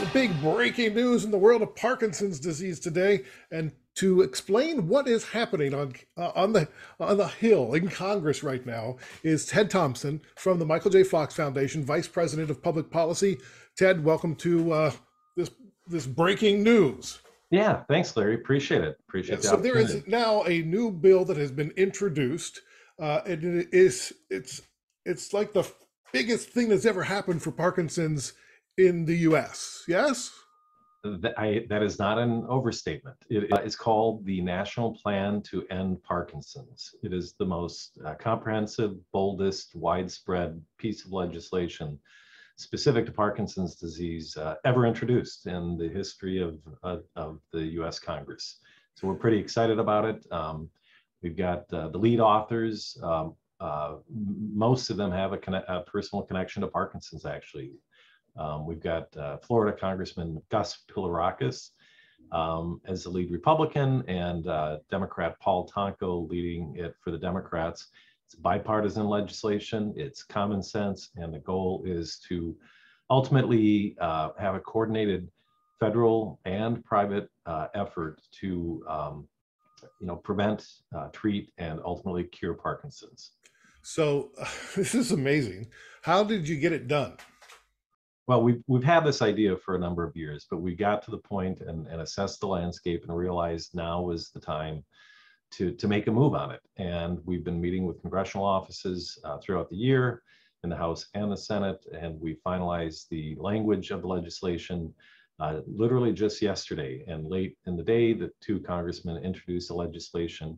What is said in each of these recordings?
big breaking news in the world of Parkinson's disease today, and to explain what is happening on the Hill in Congress right now is Ted Thompson from the Michael J. Fox Foundation, Vice President of Public Policy. Ted, welcome to this breaking news. Yeah, thanks, Larry. Appreciate it. Yeah, Appreciate the so there is opportunity. now a new bill that has been introduced, and it's like the biggest thing that's ever happened for Parkinson's in the U.S. Yes. That is not an overstatement. It is called the National Plan to End Parkinson's. It is the most comprehensive, boldest, widespread piece of legislation specific to Parkinson's disease ever introduced in the history of the U.S. Congress. So we're pretty excited about it. We've got the lead authors. Most of them have a personal connection to Parkinson's, actually. We've got Florida Congressman Gus Pilarakis as the lead Republican, and Democrat Paul Tonko leading it for the Democrats. It's bipartisan legislation, it's common sense, and the goal is to ultimately have a coordinated federal and private effort to prevent, treat, and ultimately cure Parkinson's. So this is amazing. How did you get it done? Well, we've had this idea for a number of years, but we got to the point and assessed the landscape and realized now was the time to make a move on it. And we've been meeting with congressional offices throughout the year in the House and the Senate, and we finalized the language of the legislation literally just yesterday. And late in the day, the two congressmen introduced the legislation.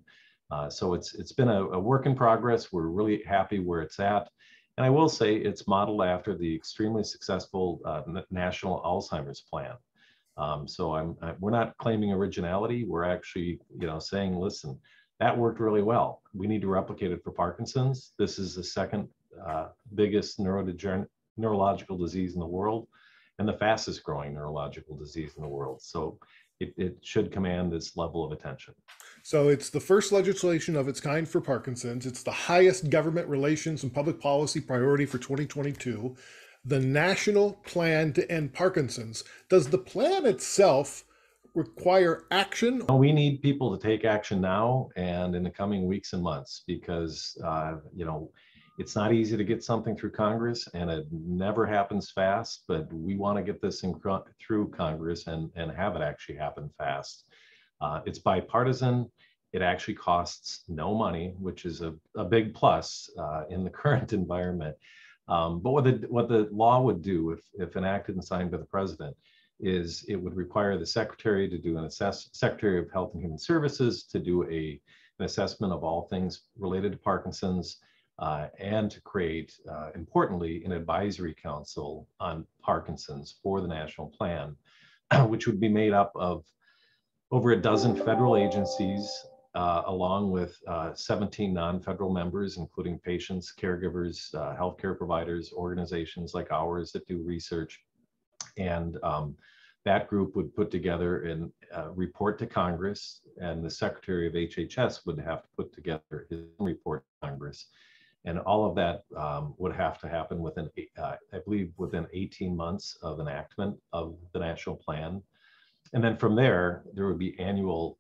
So it's been a work in progress. We're really happy where it's at. And I will say it's modeled after the extremely successful National Alzheimer's Plan. So we're not claiming originality. We're actually, saying, listen, that worked really well. We need to replicate it for Parkinson's. This is the second biggest neurological disease in the world, and the fastest growing neurological disease in the world. So it should command this level of attention. So it's the first legislation of its kind for Parkinson's. It's the highest government relations and public policy priority for 2022. The National Plan to End Parkinson's. Does the plan itself require action? We need people to take action now and in the coming weeks and months, because it's not easy to get something through Congress, and it never happens fast, but we want to get this through Congress and have it actually happen fast. It's bipartisan. It actually costs no money, which is a big plus in the current environment. But what the law would do, if enacted and signed by the president, is it would require the secretary to do Secretary of Health and Human Services to do an assessment of all things related to Parkinson's, and to create, importantly, an advisory council on Parkinson's for the national plan, which would be made up of over a dozen federal agencies, along with 17 non-federal members, including patients, caregivers, healthcare providers, organizations like ours that do research. And that group would put together a report to Congress, and the Secretary of HHS would have to put together his report to Congress. And all of that would have to happen within, I believe, within 18 months of enactment of the national plan. And then from there would be annual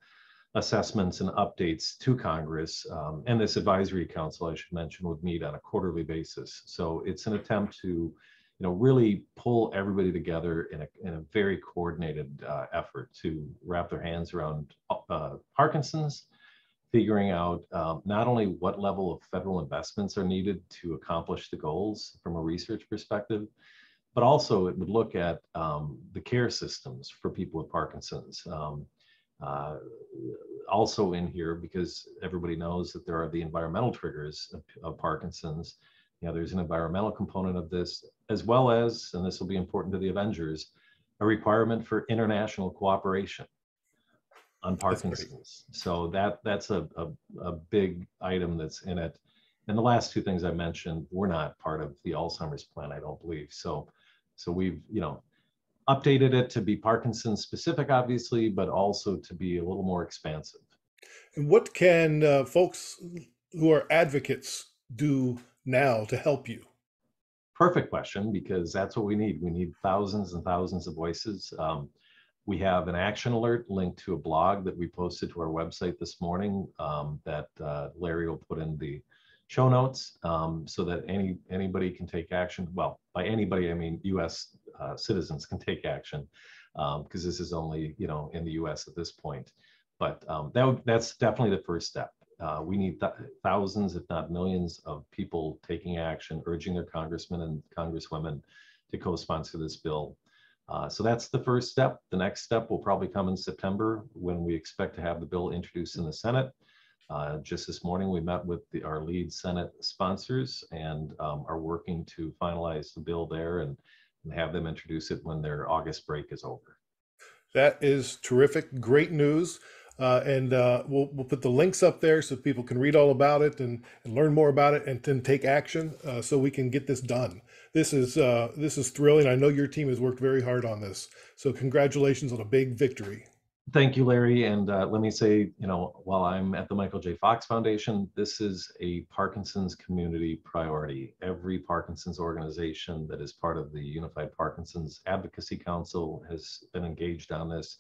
assessments and updates to Congress. And this advisory council, I should mention, would meet on a quarterly basis. So it's an attempt to, really pull everybody together in a very coordinated effort to wrap their hands around Parkinson's, figuring out not only what level of federal investments are needed to accomplish the goals from a research perspective, but also it would look at the care systems for people with Parkinson's. Also in here, because everybody knows that there are the environmental triggers of Parkinson's, there's an environmental component of this, as well as, and this will be important to the Avengers, a requirement for international cooperation on Parkinson's. So that's a big item that's in it. And the last two things I mentioned were not part of the Alzheimer's plan, I don't believe. So we've, updated it to be Parkinson's specific, obviously, but also to be a little more expansive. And what can folks who are advocates do now to help you? Perfect question, because that's what we need. We need thousands and thousands of voices. We have an action alert linked to a blog that we posted to our website this morning that Larry will put in the show notes so that anybody can take action. Well, by anybody, I mean U.S. Citizens can take action because this is only, in the U.S. at this point. But that's definitely the first step. We need thousands, if not millions, of people taking action, urging their congressmen and congresswomen to co-sponsor this bill. So that's the first step. The next step will probably come in September when we expect to have the bill introduced in the Senate. Just this morning, we met with our lead Senate sponsors and are working to finalize the bill there and have them introduce it when their August break is over. That is terrific. Great news. We'll put the links up there so people can read all about it and learn more about it and then take action so we can get this done. This is thrilling. I know your team has worked very hard on this. So congratulations on a big victory. Thank you, Larry. And let me say, while I'm at the Michael J. Fox Foundation, this is a Parkinson's community priority. Every Parkinson's organization that is part of the Unified Parkinson's Advocacy Council has been engaged on this.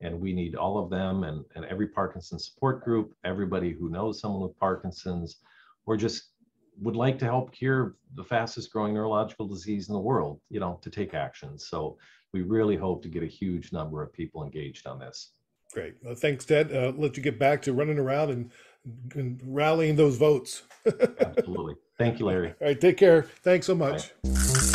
And we need all of them and every Parkinson's support group, everybody who knows someone with Parkinson's, or just would like to help cure the fastest growing neurological disease in the world, to take action. So we really hope to get a huge number of people engaged on this. Great. Thanks, Ted. Let you get back to running around and rallying those votes. Absolutely. Thank you, Larry. All right. Take care. Thanks so much. Bye.